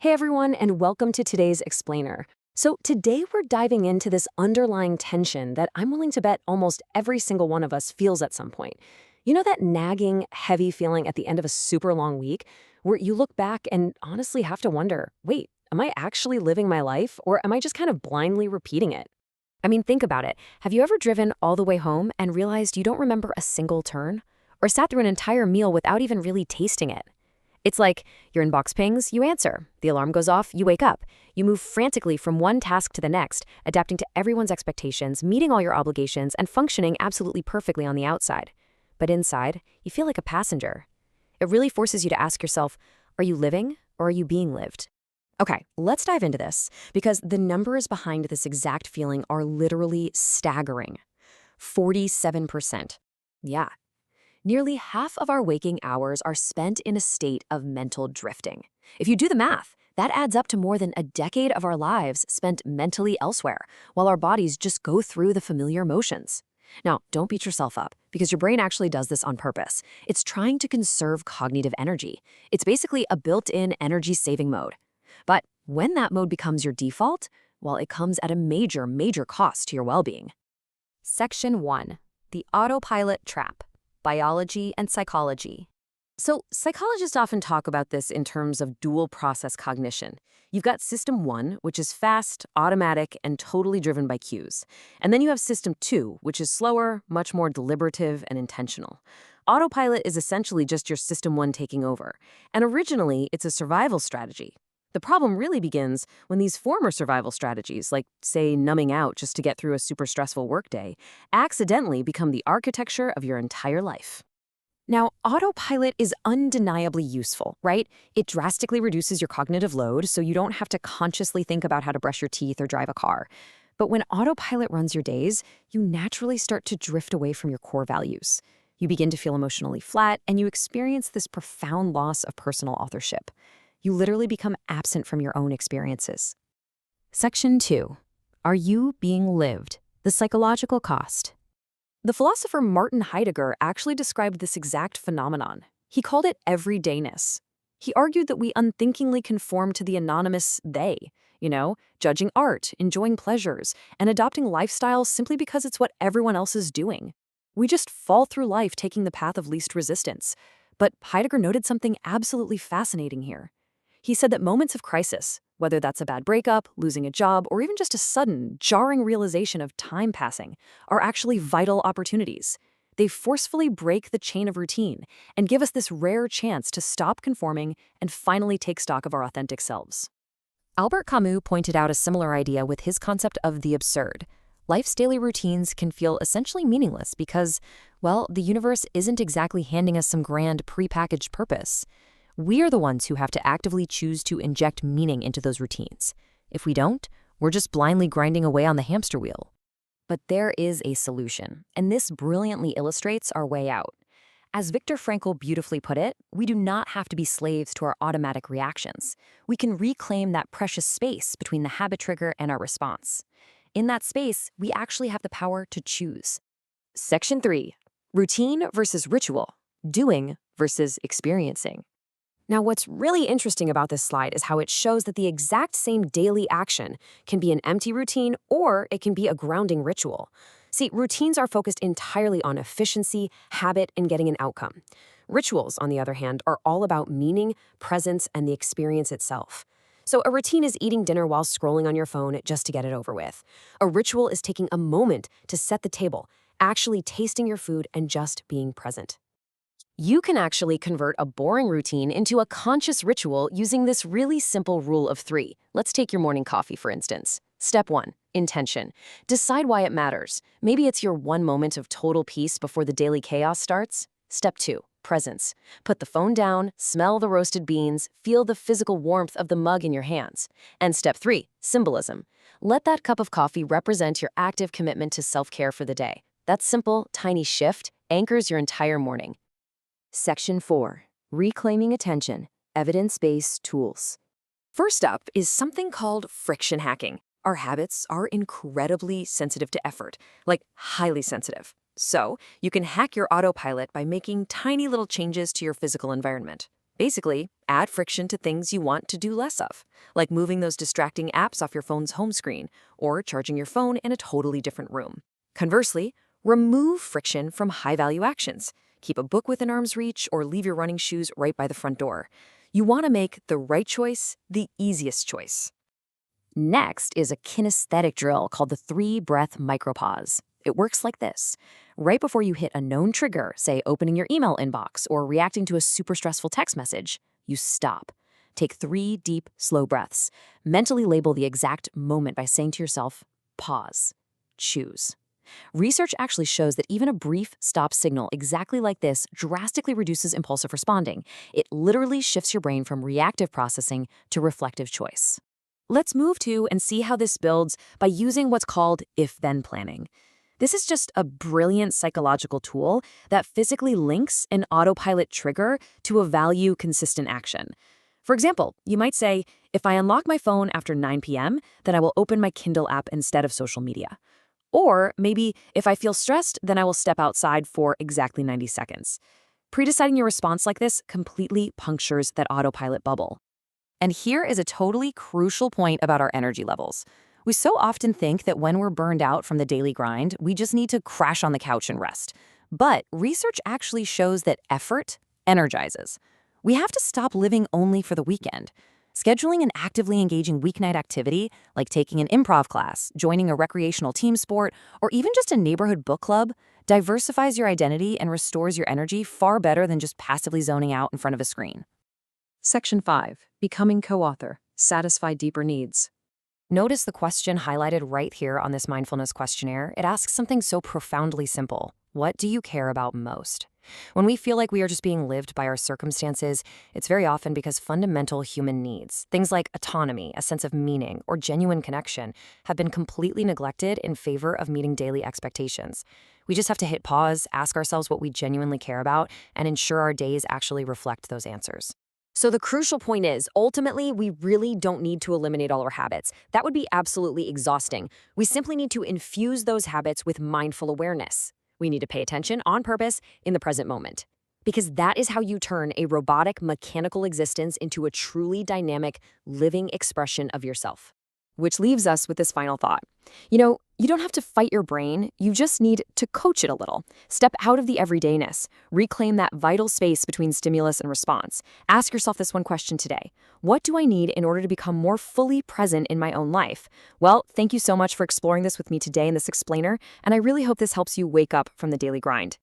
Hey everyone, and welcome to today's Explainer. So today we're diving into this underlying tension that I'm willing to bet almost every single one of us feels at some point. You know that nagging, heavy feeling at the end of a super long week where you look back and honestly have to wonder, wait, am I actually living my life or am I just kind of blindly repeating it? I mean, think about it. Have you ever driven all the way home and realized you don't remember a single turn? Or sat through an entire meal without even really tasting it? It's like your inbox pings, you answer. The alarm goes off, you wake up. You move frantically from one task to the next, adapting to everyone's expectations, meeting all your obligations, and functioning absolutely perfectly on the outside. But inside, you feel like a passenger. It really forces you to ask yourself, are you living or are you being lived? Okay, let's dive into this, because the numbers behind this exact feeling are literally staggering. 47%. Yeah. Nearly half of our waking hours are spent in a state of mental drifting. If you do the math, that adds up to more than a decade of our lives spent mentally elsewhere, while our bodies just go through the familiar motions. Now, don't beat yourself up, because your brain actually does this on purpose. It's trying to conserve cognitive energy. It's basically a built-in energy-saving mode. But when that mode becomes your default, well, it comes at a major, major cost to your well-being. Section 1. The Autopilot Trap. Biology and psychology. So psychologists often talk about this in terms of dual process cognition. You've got System 1, which is fast, automatic, and totally driven by cues. And then you have System 2, which is slower, much more deliberative and intentional. Autopilot is essentially just your System 1 taking over. And originally, it's a survival strategy. The problem really begins when these former survival strategies, like, say, numbing out just to get through a super stressful workday, accidentally become the architecture of your entire life. Now, autopilot is undeniably useful, right? It drastically reduces your cognitive load, so you don't have to consciously think about how to brush your teeth or drive a car. But when autopilot runs your days, you naturally start to drift away from your core values. You begin to feel emotionally flat, and you experience this profound loss of personal authorship. You literally become absent from your own experiences. Section 2. Are you being lived? The psychological cost. The philosopher Martin Heidegger actually described this exact phenomenon. He called it everydayness. He argued that we unthinkingly conform to the anonymous they, judging art, enjoying pleasures, and adopting lifestyles simply because it's what everyone else is doing. We just fall through life taking the path of least resistance. But Heidegger noted something absolutely fascinating here. He said that moments of crisis, whether that's a bad breakup, losing a job, or even just a sudden, jarring realization of time passing, are actually vital opportunities. They forcefully break the chain of routine and give us this rare chance to stop conforming and finally take stock of our authentic selves. Albert Camus pointed out a similar idea with his concept of the absurd. Life's daily routines can feel essentially meaningless because, well, the universe isn't exactly handing us some grand prepackaged purpose. We are the ones who have to actively choose to inject meaning into those routines. If we don't, we're just blindly grinding away on the hamster wheel. But there is a solution, and this brilliantly illustrates our way out. As Viktor Frankl beautifully put it, we do not have to be slaves to our automatic reactions. We can reclaim that precious space between the habit trigger and our response. In that space, we actually have the power to choose. Section 3. Routine versus ritual. Doing versus experiencing. Now, what's really interesting about this slide is how it shows that the exact same daily action can be an empty routine or it can be a grounding ritual. See, routines are focused entirely on efficiency, habit, and getting an outcome. Rituals, on the other hand, are all about meaning, presence, and the experience itself. So a routine is eating dinner while scrolling on your phone just to get it over with. A ritual is taking a moment to set the table, actually tasting your food and just being present. You can actually convert a boring routine into a conscious ritual using this really simple rule of 3. Let's take your morning coffee, for instance. Step 1, intention. Decide why it matters. Maybe it's your one moment of total peace before the daily chaos starts. Step 2, presence. Put the phone down, smell the roasted beans, feel the physical warmth of the mug in your hands. And Step 3, symbolism. Let that cup of coffee represent your active commitment to self-care for the day. That simple, tiny shift anchors your entire morning. Section 4. Reclaiming attention. Evidence-based tools. First up is something called friction hacking. Our habits are incredibly sensitive to effort, like highly sensitive. So, you can hack your autopilot by making tiny little changes to your physical environment. Basically, Add friction to things you want to do less of, like moving those distracting apps off your phone's home screen or charging your phone in a totally different room. Conversely, remove friction from high-value actions. Keep a book within arm's reach or leave your running shoes right by the front door. You want to make the right choice the easiest choice. Next is a kinesthetic drill called the 3-breath micropause. It works like this. Right before you hit a known trigger, say opening your email inbox or reacting to a super stressful text message, you stop. Take 3 deep, slow breaths. Mentally label the exact moment by saying to yourself, pause, choose. Research actually shows that even a brief stop signal exactly like this drastically reduces impulsive responding. It literally shifts your brain from reactive processing to reflective choice. Let's move to and see how this builds by using what's called if-then planning. This is just a brilliant psychological tool that physically links an autopilot trigger to a value-consistent action. For example, you might say, if I unlock my phone after 9 p.m., then I will open my Kindle app instead of social media. Or maybe, if I feel stressed, then I will step outside for exactly 90 seconds. Predeciding your response like this completely punctures that autopilot bubble. And here is a totally crucial point about our energy levels. We so often think that when we're burned out from the daily grind, we just need to crash on the couch and rest. But research actually shows that effort energizes. We have to stop living only for the weekend. Scheduling an actively engaging weeknight activity, like taking an improv class, joining a recreational team sport, or even just a neighborhood book club, diversifies your identity and restores your energy far better than just passively zoning out in front of a screen. Section 5. Becoming co-author. Satisfy deeper needs. Notice the question highlighted right here on this mindfulness questionnaire. It asks something so profoundly simple. What do you care about most? When we feel like we are just being lived by our circumstances, it's very often because fundamental human needs, things like autonomy, a sense of meaning, or genuine connection, have been completely neglected in favor of meeting daily expectations. We just have to hit pause, ask ourselves what we genuinely care about, and ensure our days actually reflect those answers. So the crucial point is, ultimately, we really don't need to eliminate all our habits. That would be absolutely exhausting. We simply need to infuse those habits with mindful awareness. We need to pay attention on purpose in the present moment. Because that is how you turn a robotic, mechanical existence into a truly dynamic, living expression of yourself. Which leaves us with this final thought. You don't have to fight your brain, you just need to coach it a little. Step out of the everydayness. Reclaim that vital space between stimulus and response. Ask yourself this one question today. What do I need in order to become more fully present in my own life? Well, thank you so much for exploring this with me today in this explainer, and I really hope this helps you wake up from the daily grind.